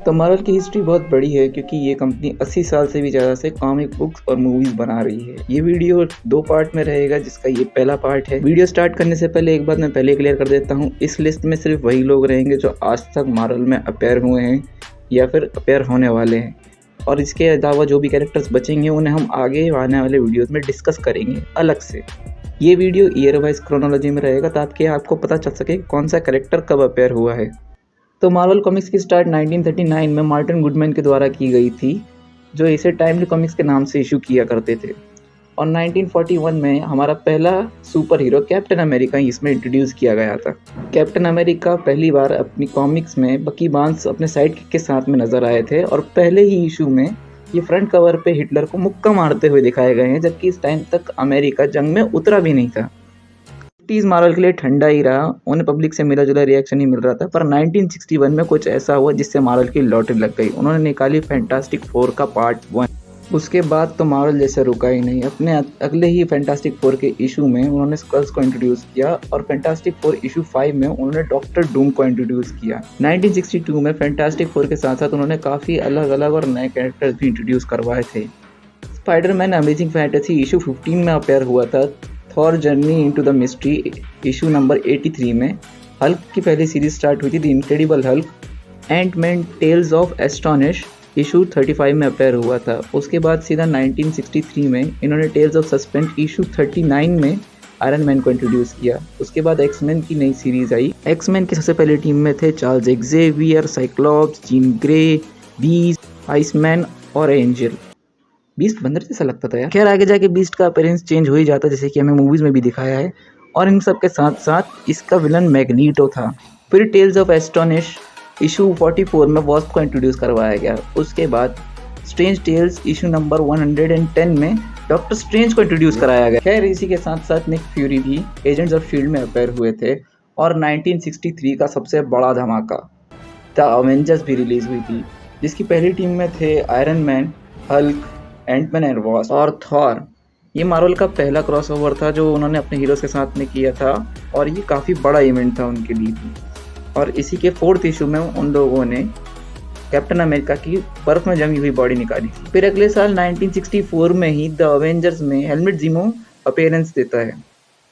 तो मार्वल की हिस्ट्री बहुत बड़ी है क्योंकि ये कंपनी 80 साल से भी ज़्यादा से कॉमिक बुक्स और मूवीज़ बना रही है। ये वीडियो 2 पार्ट में रहेगा जिसका ये पहला पार्ट है। वीडियो स्टार्ट करने से पहले एक बात मैं पहले क्लियर कर देता हूँ, इस लिस्ट में सिर्फ वही लोग रहेंगे जो आज तक मार्वल में अपेयर हुए हैं या फिर अपेयर होने वाले हैं, और इसके अलावा जो भी कैरेक्टर्स बचेंगे उन्हें हम आगे आने वाले वीडियोज़ में डिस्कस करेंगे अलग से। ये वीडियो ईयर वाइज क्रोनोलॉजी में रहेगा ताकि आपको पता चल सके कौन सा कैरेक्टर कब अपेयर हुआ है। तो मार्वल कॉमिक्स की स्टार्ट 1939 में मार्टिन गुडमैन के द्वारा की गई थी, जो इसे टाइमली कॉमिक्स के नाम से इशू किया करते थे। और 1941 में हमारा पहला सुपर हीरो कैप्टन अमेरिका इसमें इंट्रोड्यूस किया गया था। कैप्टन अमेरिका पहली बार अपनी कॉमिक्स में बकी बार्न्स अपने साइडकिक के साथ में नजर आए थे, और पहले ही इशू में ये फ्रंट कवर पे हिटलर को मुक्का मारते हुए दिखाए गए हैं, जबकि इस टाइम तक अमेरिका जंग में उतरा भी नहीं था। 50s मार्वल के लिए ठंडा ही रहा, उन्हें पब्लिक से मिला जुला रिएक्शन ही मिल रहा था, पर 1961 में कुछ ऐसा हुआ जिससे मार्वल की लॉटरी लग गई। उन्होंने निकाली फैंटास्टिक फोर का पार्ट 1। उसके बाद तो मार्वल जैसे रुका ही नहीं। अपने अगले ही फैंटास्टिक फोर के इशू में उन्होंने स्कल्स को इंट्रोड्यूस किया, और फैंटास्टिक फोर इशू 5 में उन्होंने डॉक्टर डूम को इंट्रोड्यूस किया। 1962 में फैंटास्टिक फोर के साथ साथ उन्होंने काफ़ी अलग अलग और नए कैरेक्टर्स भी इंट्रोड्यूस करवाए थे। स्पाइडरमैन अमेजिंग फैंटेसी इशू 15 में अपेयर हुआ था। Thor journey into the mystery issue number 83 में। हल्क की पहली सीरीज स्टार्ट हुई थी the incredible Hulk. Ant-Man tales of astonish issue 35 में अपेयर हुआ था। उसके बाद सीधा 1963 में इन्होंने टेल्स ऑफ सस्पेंस इशू 39 में आयरन मैन को इंट्रोड्यूस किया। उसके बाद एक्समैन की नई सीरीज आई। एक्समैन की सबसे पहले टीम में थे Charles Xavier, Cyclops, Jean Grey, beast, Iceman और एंजल। बीस्ट बंदर जैसा लगता था यार। खैर आगे जाके बीस्ट का अपीयरेंस चेंज हो ही जाता, जैसे कि हमें मूवीज में भी दिखाया है। और इन सब के साथ साथ इसका विलन मैग्नीटो था। फिर टेल्स ऑफ एस्टोनिश इशू 44 में वॉस्प को इंट्रोड्यूस करवाया गया। उसके बाद स्ट्रेंज टेल्स इशू नंबर 110 में डॉक्टर स्ट्रेंज को इंट्रोड्यूस कराया गया। खैर इसी के साथ साथ निक फ्यूरी भी एजेंट्स ऑफ शील्ड में अपेयर हुए थे। और 1963 का सबसे बड़ा धमाका द अवेंजर्स भी रिलीज हुई थी, जिसकी पहली टीम में थे Iron Man, Hulk, Ant-Man and Wasp और थॉर। ये मार्वल का पहला क्रॉसओवर था जो उन्होंने अपने हीरोज के साथ में किया था, और ये काफ़ी बड़ा इवेंट था उनके लिए भी। और इसी के 4th इशू में उन लोगों ने कैप्टन अमेरिका की बर्फ में जमी हुई बॉडी निकाली थी। फिर अगले साल 1964 में ही द अवेंजर्स में हेलमेट ज़ीमो अपीयरेंस देता है।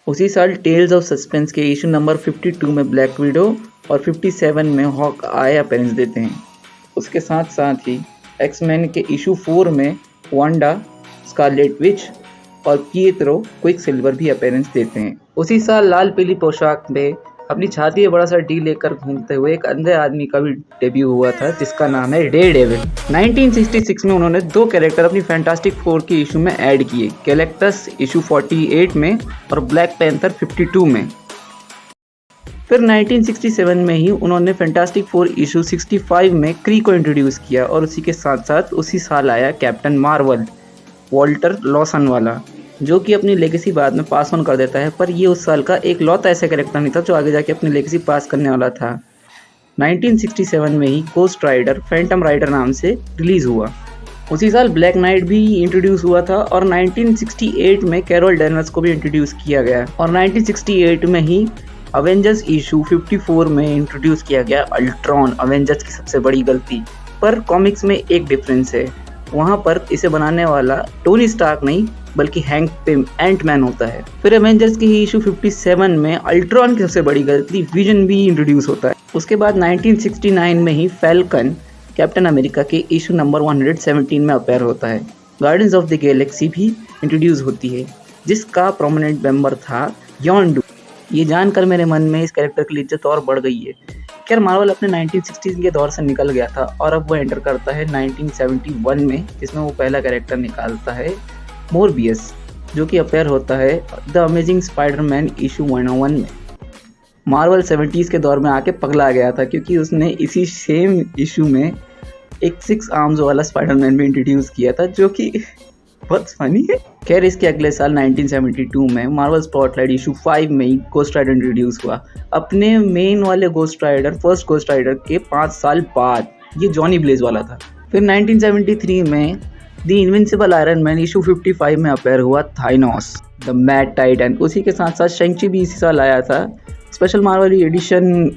उसी साल टेल्स ऑफ सस्पेंस के इशू नंबर 52 में ब्लैक विडो और 57 में हॉक आय अपीयरेंस देते हैं। उसके साथ साथ ही एक्समैन के इशू 4 में वांडा, स्कारलेट विच और पिएत्रो क्विक सिल्वर भी अपीयरेंस देते हैं। उसी साल लाल पीली पोशाक में अपनी छाती में बड़ा सा डी लेकर घूमते हुए एक अंधे आदमी का भी डेब्यू हुआ था, जिसका नाम है डेयरडेविल। 1966 में उन्होंने 2 कैरेक्टर अपनी फैंटास्टिक फोर की इशू में ऐड किए, गैलेक्टस इशू 48 में और ब्लैक पैंथर 52 में। फिर 1967 में ही उन्होंने फैंटास्टिक फोर इशू 65 में क्री को इंट्रोड्यूस किया, और उसी के साथ साथ उसी साल आया कैप्टन मार्वल, वॉल्टर लॉसन वाला, जो कि अपनी लेगेसी बाद में पास ऑन कर देता है। पर ये उस साल का एक लौता ऐसा कैरेक्टर नहीं था जो आगे जाके अपनी लेगेसी पास करने वाला था। 1967 में ही गोस्ट राइडर फैंटम राइडर नाम से रिलीज हुआ। उसी साल ब्लैक नाइट भी इंट्रोड्यूस हुआ था, और 1968 में कैरोल डैनवर्स को भी इंट्रोड्यूस किया गया। और 1968 में ही अवेंजर्स इशू 54 में इंट्रोड्यूस किया गया अल्ट्रॉन, अवेंजर्स की सबसे बड़ी गलती। पर कॉमिक्स में एक डिफरेंस है, वहाँ पर इसे बनाने वाला टोनी स्टार्क नहीं बल्कि हैंक पिम एंटमैन होता है। फिर अवेंजर्स की इशू 57 में अल्ट्रॉन की सबसे बड़ी गलती विजन भी इंट्रोड्यूस होता है। उसके बाद 1969 में ही फैल्कन कैप्टन अमेरिका के इशू नंबर 117 में अपेयर होता है। गार्डियंस ऑफ द गैलेक्सी भी इंट्रोड्यूस होती है, जिसका प्रोमिनेंट मेंबर था यॉन्डू। ये जानकर मेरे मन में इस कैरेक्टर की इज्जत और बढ़ गई है। खैर मार्वल अपने 1960s के दौर से निकल गया था, और अब वो एंटर करता है 1971 में, जिसमें वो पहला कैरेक्टर निकालता है मोरबियस, जो कि अपेयर होता है द अमेजिंग स्पाइडरमैन इशू 101 में। मार्वल 70s के दौर में आके पगला गया था, क्योंकि उसने इसी सेम इशू में एक 6 आर्म्स वाला स्पाइडरमैन भी इंट्रोड्यूस किया था, जो कि बहुत फनी है। खैर इसके अगले साल 1972 में मार्वल स्पॉटलाइट इशू 5 में ही गोस्ट राइडर इंट्रोड्यूस हुआ। अपने मेन वाले Ghost Rider, first Ghost Rider के 5 साल बाद ये जॉनी ब्लेज वाला था। फिर 1973 में the invincible iron man issue 55 में अपेयर हुआ थाइनोस द मैड टाइटन। उसी के साथ साथ शेंग-ची भी इसी साल आया था स्पेशल मार्वल एडिशन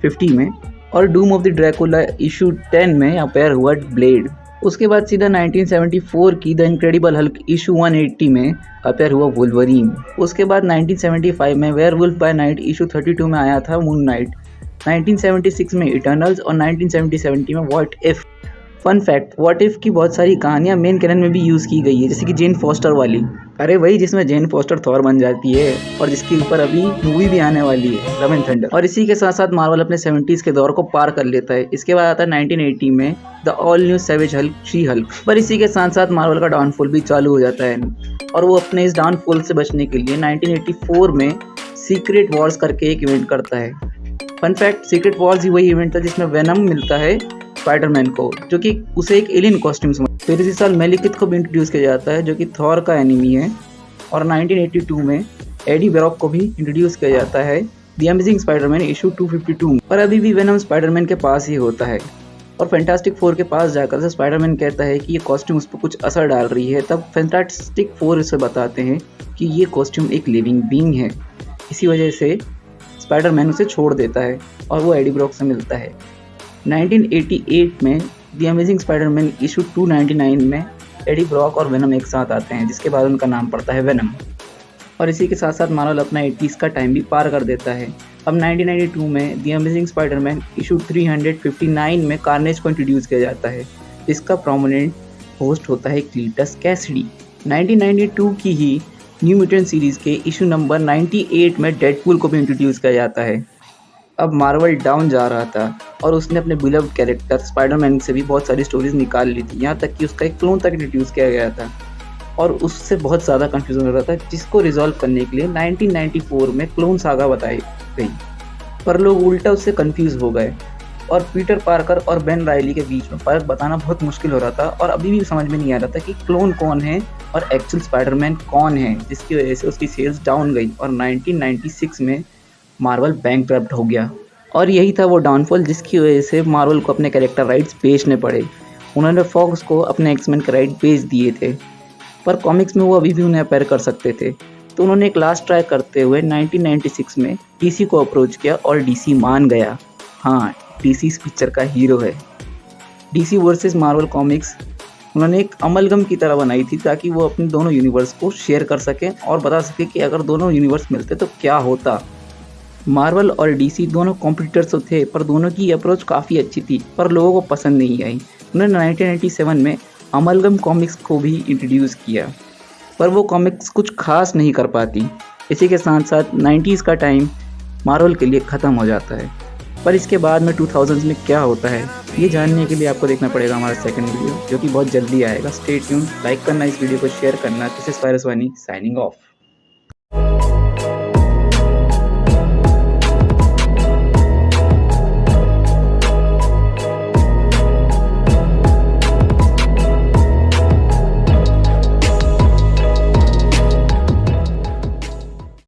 50 में। और doom of the Dracula issue 10 में अपेयर हुआ ब्लेड। उसके बाद सीधा 1974 की द इनक्रेडिबल हल्क इशू 180 में अपेयर हुआ वुल्वरीन। उसके बाद 1975 में वेयरवुल्फ बाय नाइट इशू 32 में आया था मून नाइट, 1976 में इटर्नल्स और 1977 में what if. Fun fact, what if की बहुत सारी कहानियां मेन कैनन में भी यूज़ की गई है, जैसे कि जेन फॉस्टर वाली, अरे वही जिसमें जेन फॉस्टर थॉर बन जाती है और जिसके ऊपर अभी मूवी भी आने वाली है, लव एंड थंडर। और इसी के साथ साथ मार्वल अपने 70s के दौर को पार कर लेता है। इसके बाद आता है 1980 में the all new savage Hulk, she Hulk. पर इसी के साथ साथ मार्वल का डाउनफॉल भी चालू हो जाता है और वो अपने इस डाउनफॉल से बचने के लिए 1984 में सीक्रेट वॉर्स करके एक इवेंट करता है। फन फैक्ट, सीक्रेट वॉर्स ही वही इवेंट था जिसमें वेनम मिलता है स्पाइडरमैन को, जो कि उसे एक एलियन कॉस्ट्यूम समझ। फिर इसी साल मेलिकिथ को भी इंट्रोड्यूस किया जाता है, जो कि थॉर का एनिमी है। और 1982 में एडी ब्रॉक को भी इंट्रोड्यूस किया जाता है द अमेजिंग स्पाइडरमैन इशू 252। पर अभी भी वेनम स्पाइडरमैन के पास ही होता है और फैंटास्टिक फोर के पास जाकर से स्पाइडरमैन कहता है कि ये कॉस्ट्यूम उस पर कुछ असर डाल रही है। तब फैंटास्टिक फोर उसे बताते हैं कि ये कॉस्ट्यूम एक लिविंग बीइंग है। इसी वजह से स्पाइडरमैन उसे छोड़ देता है और वो एडी ब्रॉक से मिलता है। 1988 में द अमेजिंग स्पाइडरमैन इशू 299 में एडी ब्रॉक और वेनम एक साथ आते हैं, जिसके बाद उनका नाम पड़ता है वेनम। और इसी के साथ साथ मार्वल अपना 80s का टाइम भी पार कर देता है। अब 1992 में द अमेजिंग स्पाइडरमैन इशू 359 में कार्नेज को इंट्रोड्यूस किया जाता है, जिसका प्रोमिनेंट होस्ट होता है क्लीटस कैसिडी। 1992 की ही न्यू म्यूटेंट सीरीज़ के इशू नंबर 98 में डेडपूल को भी इंट्रोड्यूस किया जाता है। अब मार्वल डाउन जा रहा था और उसने अपने बिलव्ड कैरेक्टर स्पाइडरमैन से भी बहुत सारी स्टोरीज निकाल ली थी, यहाँ तक कि उसका एक क्लोन तक इंट्रोड्यूस किया गया था और उससे बहुत ज़्यादा कंफ्यूजन हो रहा था, जिसको रिजॉल्व करने के लिए 1994 में क्लोन सागा बताई गई। पर लोग उल्टा उससे कंफ्यूज हो गए और पीटर पार्कर और बेन रायली के बीच में फ़र्क बताना बहुत मुश्किल हो रहा था और अभी भी समझ में नहीं आ रहा था कि क्लोन कौन है और एक्चुअल स्पाइडरमैन कौन है, जिसकी वजह से उसकी सेल्स डाउन गई और 1996 में मार्वल बैंकक्रप्ट हो गया। और यही था वो डाउनफॉल जिसकी वजह से मार्वल को अपने कैरेक्टर राइट्स बेचने पड़े। उन्होंने फॉक्स को अपने एक्समैन के राइट बेच दिए थे, पर कॉमिक्स में वो अभी भी उन्हें अपेयर कर सकते थे। तो उन्होंने एक लास्ट ट्राई करते हुए 1996 में डीसी को अप्रोच किया और डीसी मान गया। हाँ, डीसी इस पिक्चर का हीरो है। डीसी वर्सेस मार्वल कॉमिक्स उन्होंने एक अमलगम की तरह बनाई थी ताकि वो अपने दोनों यूनिवर्स को शेयर कर सकें और बता सके कि अगर दोनों यूनिवर्स मिलते तो क्या होता। मार्वल और डीसी दोनों कॉम्पिटिटर्स तो थे, पर दोनों की अप्रोच काफ़ी अच्छी थी, पर लोगों को पसंद नहीं आई। उन्होंने 1997 में अमलगम कॉमिक्स को भी इंट्रोड्यूस किया, पर वो कॉमिक्स कुछ खास नहीं कर पाती। इसी के साथ साथ 90s का टाइम मार्वल के लिए ख़त्म हो जाता है। पर इसके बाद में 2000s में क्या होता है, ये जानने के लिए आपको देखना पड़ेगा हमारा सेकंड वीडियो, जो कि बहुत जल्दी आएगा। स्टे ट्यून, लाइक करना, इस वीडियो को शेयर करना। दिस इज फारिस वानी साइनिंग ऑफ।